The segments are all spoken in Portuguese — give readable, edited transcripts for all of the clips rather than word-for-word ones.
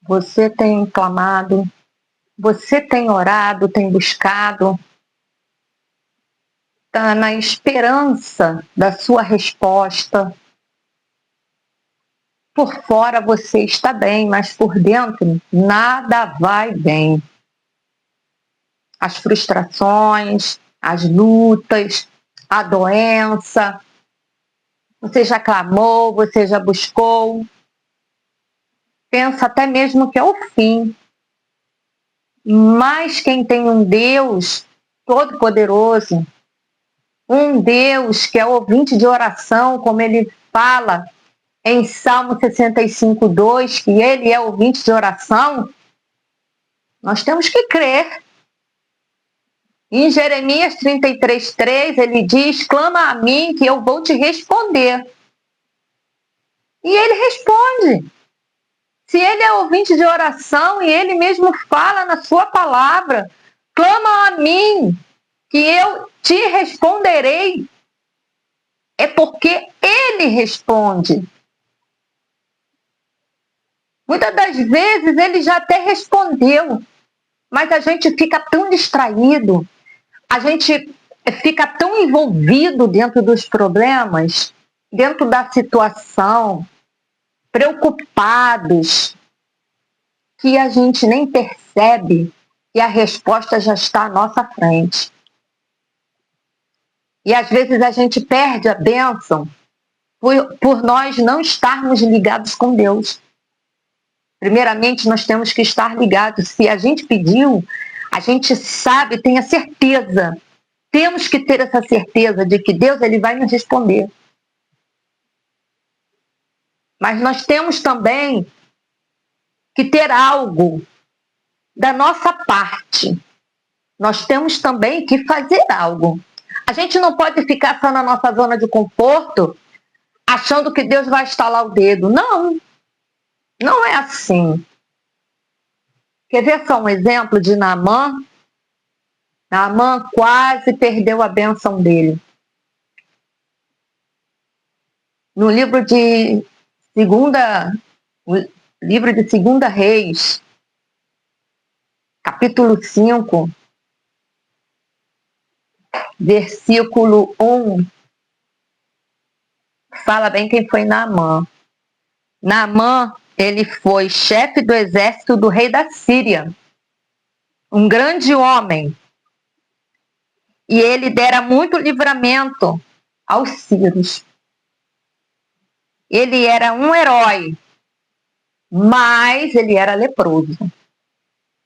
Você tem clamado, você tem orado, tem buscado, está na esperança da sua resposta. Por fora você está bem, mas por dentro nada vai bem. As frustrações, as lutas, a doença. Você já clamou, você já buscou. Pensa até mesmo que é o fim. Mas quem tem um Deus todo-poderoso, um Deus que é ouvinte de oração, como ele fala em Salmo 65:2, que ele é ouvinte de oração, nós temos que crer. Em Jeremias 33:3, ele diz: clama a mim que eu vou te responder. E ele responde. Se ele é ouvinte de oração e ele mesmo fala na sua palavra, clama a mim que eu te responderei, é porque ele responde. Muitas das vezes ele já até respondeu, mas a gente fica tão distraído, a gente fica tão envolvido dentro dos problemas, dentro da situação, preocupados, que a gente nem percebe que a resposta já está à nossa frente. E às vezes a gente perde a bênção por nós não estarmos ligados com Deus. Primeiramente, nós temos que estar ligados. Se a gente pediu, a gente sabe, tem a certeza. Temos que ter essa certeza de que Deus ele vai nos responder. Mas nós temos também que ter algo da nossa parte. Nós temos também que fazer algo. A gente não pode ficar só na nossa zona de conforto, achando que Deus vai estalar o dedo. Não, não é assim. Quer ver só um exemplo de Naamã? Naamã quase perdeu a bênção dele. No livro de Segunda Reis, capítulo 5, versículo 1, fala bem quem foi Naamã. Naamã, ele foi chefe do exército do rei da Síria, um grande homem, e ele dera muito livramento aos sírios. Ele era um herói, mas ele era leproso.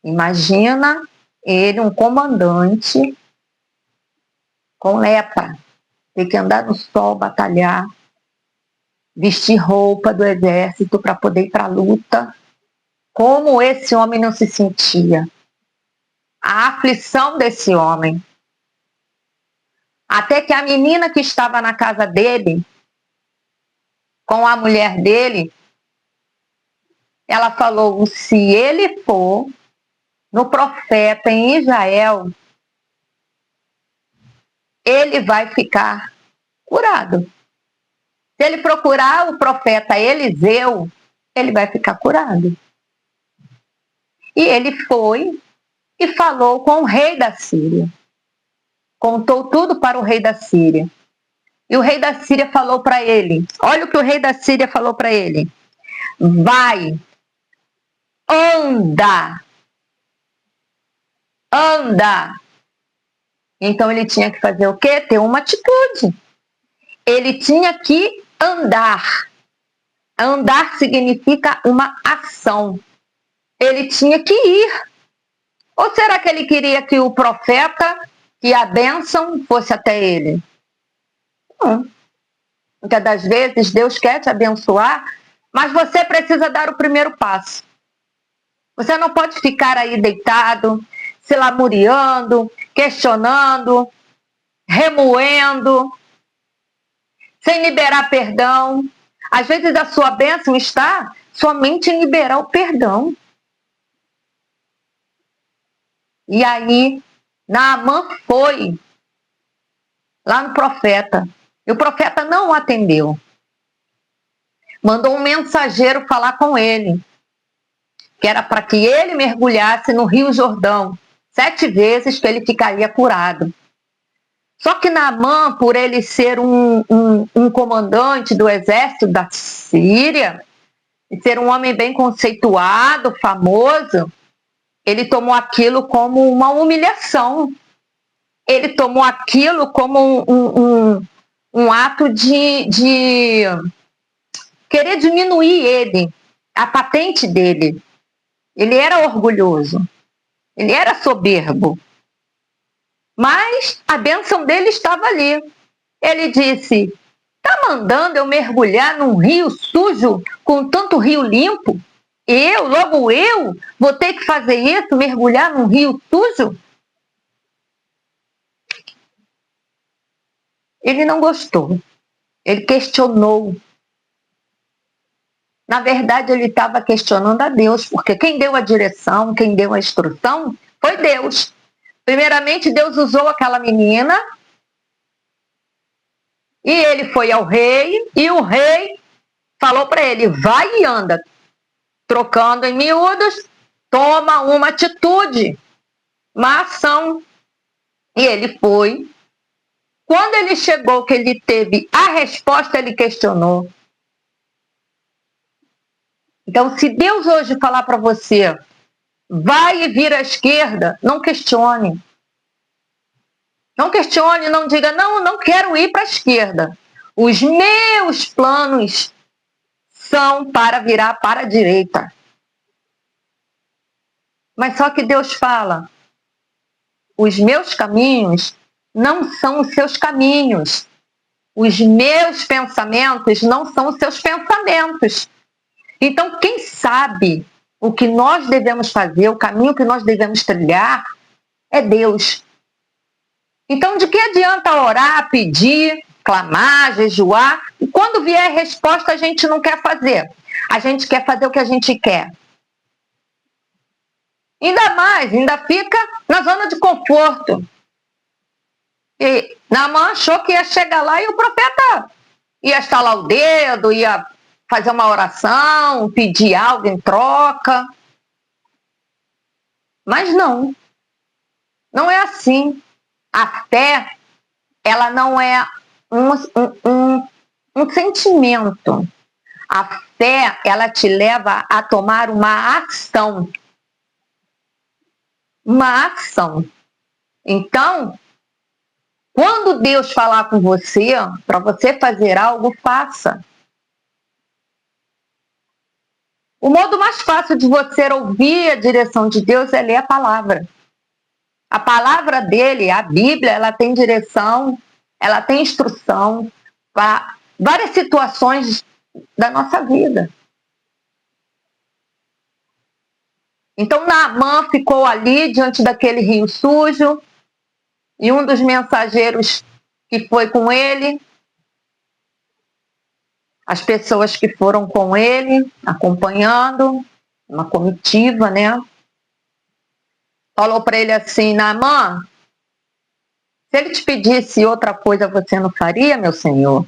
Imagina ele, um comandante com lepra, ter que andar no sol, batalhar, vestir roupa do exército para poder ir para a luta. Como esse homem não se sentia? A aflição desse homem. Até que a menina que estava na casa dele, com a mulher dele, ela falou: se ele for no profeta em Israel, ele vai ficar curado. Se ele procurar o profeta Eliseu, ele vai ficar curado. E ele foi e falou com o rei da Síria. Contou tudo para o rei da Síria. E o rei da Síria falou para ele, olha o que o rei da Síria falou para ele: vai, anda, anda. Então ele tinha que fazer o quê? Ter uma atitude. Ele tinha que andar. Andar significa uma ação. Ele tinha que ir. Ou será que ele queria que o profeta, que a bênção fosse até ele? Não. Muitas das vezes Deus quer te abençoar, mas você precisa dar o primeiro passo. Você não pode ficar aí deitado, se lamuriando, questionando, remoendo, sem liberar perdão. Às vezes a sua bênção está somente em liberar o perdão. E aí, Naamã foi lá no profeta. E o profeta não o atendeu. Mandou um mensageiro falar com ele. que era para que ele mergulhasse no Rio Jordão 7 vezes, que ele ficaria curado. Só que Naamã, por ele ser um comandante do exército da Síria, e ser um homem bem conceituado, famoso, ele tomou aquilo como uma humilhação. Ele tomou aquilo como um ato de querer diminuir ele, a patente dele. Ele era orgulhoso, ele era soberbo. Mas a bênção dele estava ali. Ele disse: tá mandando eu mergulhar num rio sujo com tanto rio limpo? Logo eu, vou ter que fazer isso, mergulhar num rio sujo? Ele não gostou. Ele questionou. Na verdade, ele estava questionando a Deus, porque quem deu a direção, quem deu a instrução, foi Deus. Primeiramente, Deus usou aquela menina, e ele foi ao rei, e o rei falou para ele: vai e anda. Trocando em miúdos, toma uma atitude, uma ação. E ele foi. Quando ele chegou, que ele teve a resposta, ele questionou. Então, se Deus hoje falar para você, vai e vira à esquerda, não questione. Não questione, não diga, não quero ir para a esquerda. Os meus planos são para virar para a direita. Mas só que Deus fala, os meus caminhos não são os seus caminhos. Os meus pensamentos não são os seus pensamentos. Então, quem sabe o que nós devemos fazer, o caminho que nós devemos trilhar, é Deus. Então, de que adianta orar, pedir, clamar, jejuar, e quando vier a resposta a gente não quer fazer? A gente quer fazer o que a gente quer. Ainda fica na zona de conforto. E Naamã achou que ia chegar lá e o profeta ia estalar o dedo, ia fazer uma oração, pedir algo em troca. Mas não é assim. A fé, ela não é um sentimento. A fé, ela te leva a tomar uma ação. Uma ação. Então, quando Deus falar com você, para você fazer algo, faça. O modo mais fácil de você ouvir a direção de Deus é ler a palavra. A palavra dele, a Bíblia, ela tem direção, ela tem instrução para várias situações da nossa vida. Então, Naamã ficou ali diante daquele rio sujo, e um dos mensageiros que foi com ele, as pessoas que foram com ele, acompanhando, uma comitiva, né? Falou para ele assim: Naamã, se ele te pedisse outra coisa, você não faria, meu senhor?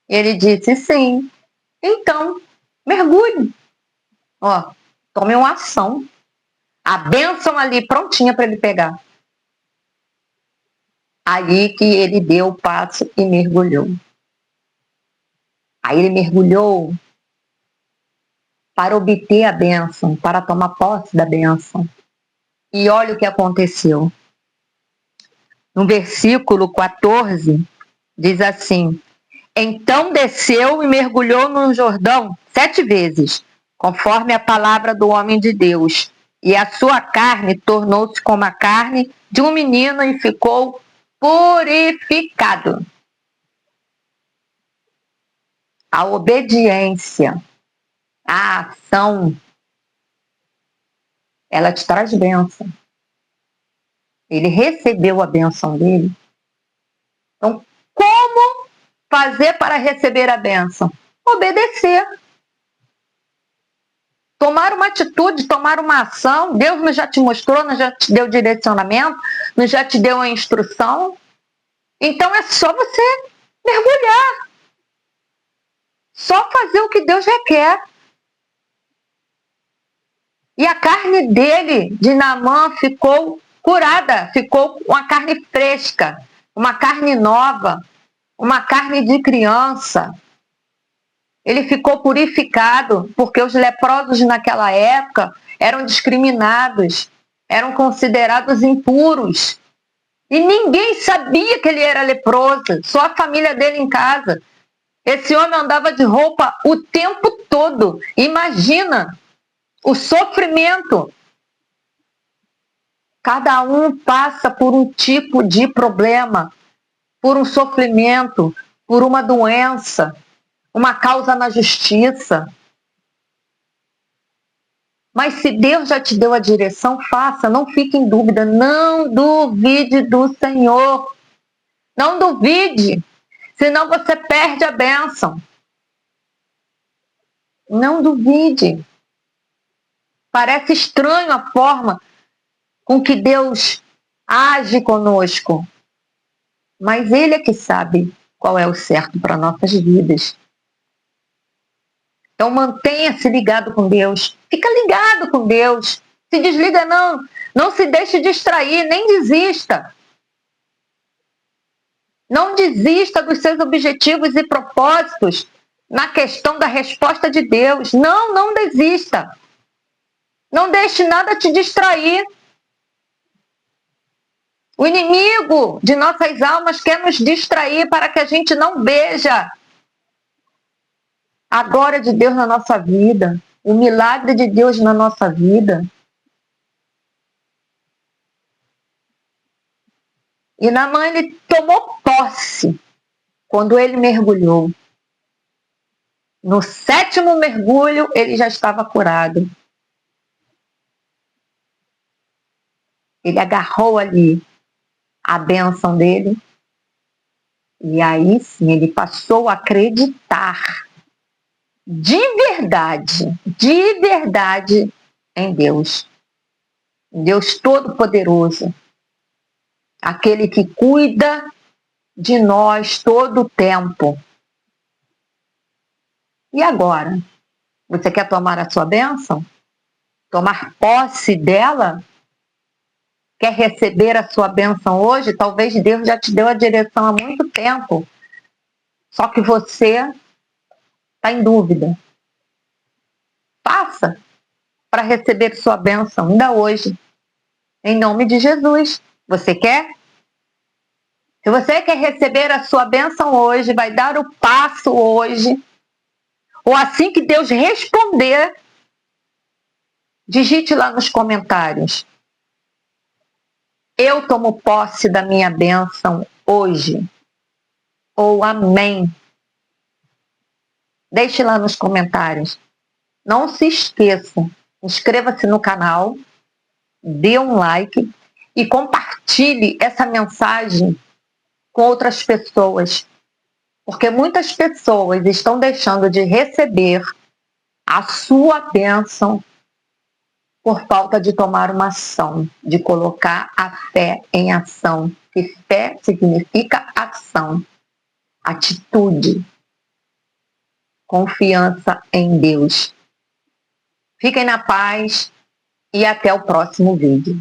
Ele disse: sim. Então, mergulhe. Ó, tome uma ação. A bênção ali prontinha para ele pegar. Aí que ele deu o passo e mergulhou. Aí ele mergulhou para obter a bênção, para tomar posse da bênção. E olha o que aconteceu. No versículo 14, diz assim: então desceu e mergulhou no Jordão 7 vezes, conforme a palavra do homem de Deus. E a sua carne tornou-se como a carne de um menino e ficou purificado. A obediência, a ação, ela te traz bênção. Ele recebeu a bênção dele. Então, como fazer para receber a bênção? Obedecer. Tomar uma atitude, tomar uma ação. Deus já te mostrou, já te deu direcionamento, já te deu a instrução. Então é só você mergulhar. Só fazer o que Deus requer. E a carne dele, de Naamã, ficou curada, ficou uma carne fresca, uma carne nova, uma carne de criança. Ele ficou purificado, porque os leprosos naquela época eram discriminados, eram considerados impuros. E ninguém sabia que ele era leproso, só a família dele em casa. Esse homem andava de roupa o tempo todo. Imagina o sofrimento. Cada um passa por um tipo de problema, por um sofrimento, por uma doença, uma causa na justiça. Mas se Deus já te deu a direção, faça, não fique em dúvida, não duvide do Senhor. Não duvide, senão você perde a bênção. Não duvide. Parece estranho a forma com que Deus age conosco, mas Ele é que sabe qual é o certo para nossas vidas. Então mantenha-se ligado com Deus, fica ligado com Deus, se desliga não, não se deixe distrair, nem desista. Não desista dos seus objetivos e propósitos na questão da resposta de Deus. Não, não desista. Não deixe nada te distrair. O inimigo de nossas almas quer nos distrair para que a gente não veja a glória de Deus na nossa vida, o milagre de Deus na nossa vida. E Naamã, ele tomou posse quando ele mergulhou. No 7º mergulho, ele já estava curado. Ele agarrou ali a bênção dele. E aí sim, ele passou a acreditar de verdade em Deus. Deus Todo-Poderoso. Aquele que cuida de nós todo o tempo. E agora? Você quer tomar a sua bênção? Tomar posse dela? Quer receber a sua bênção hoje? Talvez Deus já te deu a direção há muito tempo. Só que você está em dúvida. Faça para receber sua bênção ainda hoje. Em nome de Jesus. Você quer? Se você quer receber a sua bênção hoje, vai dar o passo hoje, ou assim que Deus responder, digite lá nos comentários: eu tomo posse da minha bênção hoje. Ou amém. Deixe lá nos comentários. Não se esqueça, inscreva-se no canal, dê um like e compartilhe essa mensagem com outras pessoas. Porque muitas pessoas estão deixando de receber a sua bênção por falta de tomar uma ação, de colocar a fé em ação. E fé significa ação, atitude, confiança em Deus. Fiquem na paz e até o próximo vídeo.